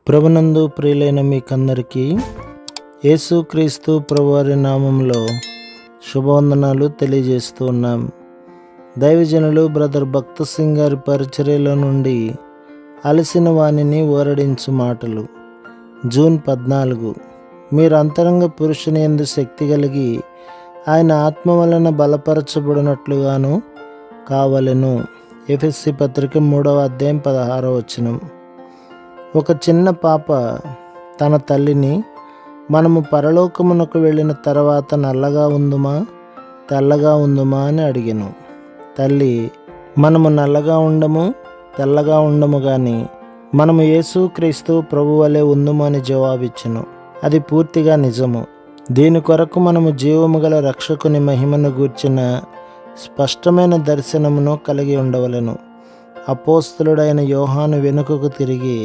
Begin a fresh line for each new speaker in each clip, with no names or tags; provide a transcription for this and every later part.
ప్రభునందు ప్రియులైన మీకందరికీ యేసుక్రీస్తు ప్రభువారి నామంలో శుభవందనాలు తెలియజేస్తూ ఉన్నాం. దైవజనులు బ్రదర్ భక్త సింగ్ గారి పరిచర్యలో నుండి అలసిన వాణిని ఓరడించు మాటలు. జూన్ 14. మీరు అంతరంగ పురుషుని యందు శక్తి కలిగి ఆయన ఆత్మ వలన బలపరచబడినట్లుగాను కావలెను. ఎఫెసీ పత్రిక 3వ అధ్యాయం 16వ వచనం. ఒక చిన్న పాప తన తల్లిని, మనము పరలోకమునకు వెళ్ళిన తర్వాత నల్లగా ఉందుమా తెల్లగా ఉందుమా అని అడిగెను. తల్లి, మనము నల్లగా ఉండము తెల్లగా ఉండము కానీ మనము యేసుక్రీస్తు ప్రభు వలె ఉందుము అని జవాబిచ్చెను. అది పూర్తిగా నిజము. దీని కొరకు మనము జీవము గల రక్షకుని మహిమను గూర్చిన స్పష్టమైన దర్శనమును కలిగి ఉండవలెను. అపోస్తలుడైన యోహాను వెనుకకు తిరిగి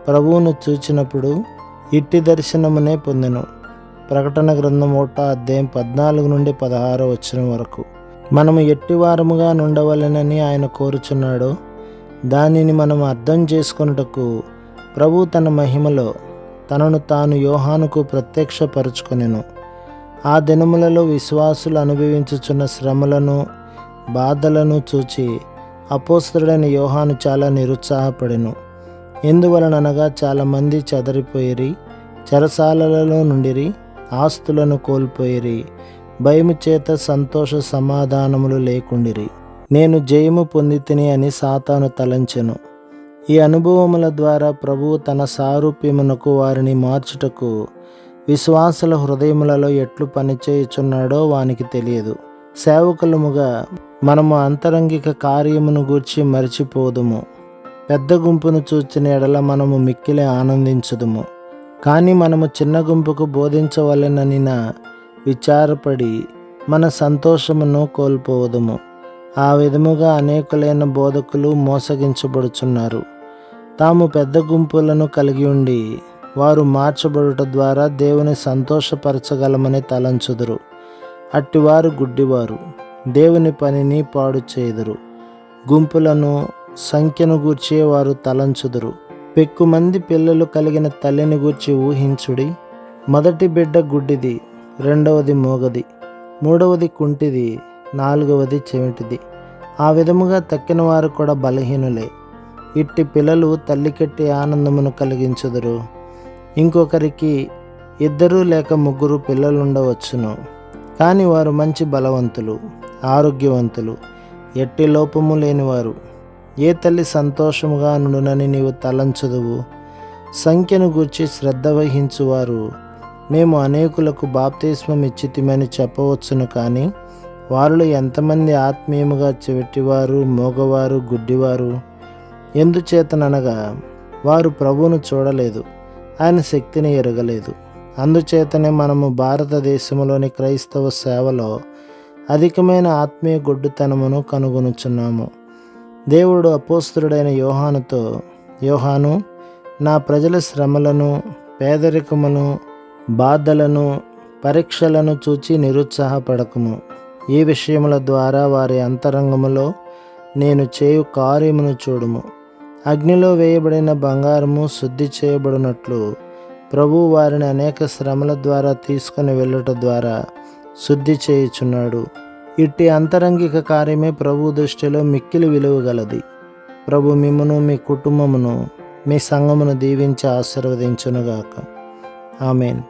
ప్రభువును చూచినప్పుడు ఇట్టి దర్శనమునే పొందెను. ప్రకటన గ్రంథం 1వ అధ్యాయం 14 నుండి 16వ వచనం వరకు. మనము ఎట్టివారముగా నుండవలెనని ఆయన కోరుచున్నాడో దానిని మనం అర్థం చేసుకొనుటకు ప్రభు తన మహిమలో తనను తాను యోహానుకు ప్రత్యక్షపరుచుకొనెను. ఆ దినములలో విశ్వాసులు అనుభవించుచున్న శ్రమలను బాధలను చూచి అపోస్తలుడైన యోహాను చాలా నిరుత్సాహపడెను. ఎందువలననగా చాలామంది చెదరిపోయిరి, చెరసాలలో నుండిరి, ఆస్తులను కోల్పోయిరి, భయము చేత సంతోష సమాధానములు లేకుండిరి. నేను జయము పొందితిని అని సాతాను తలంచెను. ఈ అనుభవముల ద్వారా ప్రభువు తన సారూప్యమునకు వారిని మార్చుటకు విశ్వాసుల హృదయములలో ఎట్లు పనిచేయుచున్నాడో వానికి తెలియదు. సేవకులముగా మనము అంతరంగిక కార్యమును గూర్చి మరిచిపోదుము. పెద్ద గుంపును చూచిన ఎడల మనము మిక్కిలి ఆనందించుదుము. కానీ మనము చిన్న గుంపుకు బోధించవలెనని విచారపడి మన సంతోషమును కోల్పోవదుము. ఆ విధముగా అనేకులైన బోధకులు మోసగించబడుచున్నారు. తాము పెద్ద గుంపులను కలిగి ఉండి వారు మార్చబడుట ద్వారా దేవుని సంతోషపరచగలమని తలంచుదురు. అట్టివారు గుడ్డివారు, దేవుని పనిని పాడు చేయుదురు. గుంపులను సంఖ్యను గూర్చి వారు తలంచుదురు. పెక్కుమంది పిల్లలు కలిగిన తల్లిని గూర్చి ఊహించుడి. మొదటి బిడ్డ గుడ్డిది, రెండవది మూగది, మూడవది కుంటిది, నాలుగవది చెవిటిది. ఆ విధముగా తక్కిన వారు కూడా బలహీనులే. ఇట్టి పిల్లలు తల్లికెట్టి ఆనందమును కలిగించుదురు. ఇంకొకరికి 2 లేక 3 పిల్లలుండవచ్చును. కానీ వారు మంచి బలవంతులు, ఆరోగ్యవంతులు, ఎట్టి లోపము లేనివారు. ఏ తల్లి సంతోషముగా నుండునని నీవు తలంచదువు? సంఖ్యను గూర్చి శ్రద్ధ వహించువారు మేము అనేకులకు బాప్తిస్మం ఇచ్చితిమని చెప్పవచ్చును. కానీ వారిలో ఎంతమంది ఆత్మీయముగా చెవిటివారు, మోగవారు, గుడ్డివారు? ఎందుచేతననగా వారు ప్రభువును చూడలేదు, ఆయన శక్తిని ఎరగలేదు. అందుచేతనే మనము భారతదేశంలోని క్రైస్తవ సేవలో అధికమైన ఆత్మీయ గొడ్డుతనమును కనుగొనుచున్నాము. దేవుడు అపోస్తలుడైన యోహానుతో, యోహాను, నా ప్రజల శ్రమలను, పేదరికమును, బాధలను, పరీక్షలను చూచి నిరుత్సాహపడకము. ఈ విషయముల ద్వారా వారి అంతరంగములో నేను చేయు కార్యమును చూడుము. అగ్నిలో వేయబడిన బంగారము శుద్ధి చేయబడినట్లు ప్రభువు వారిని అనేక శ్రమల ద్వారా తీసుకుని వెళ్ళుట ద్వారా శుద్ధి చేయుచున్నాడు. ఇట్టి అంతరంగిక కార్యమే ప్రభు దృష్టిలో మిక్కిలి విలువ గలది. ప్రభు మిమ్మును, మీ కుటుంబమును, మీ సంఘమును దీవించి ఆశీర్వదించునుగాక. ఆమేన్.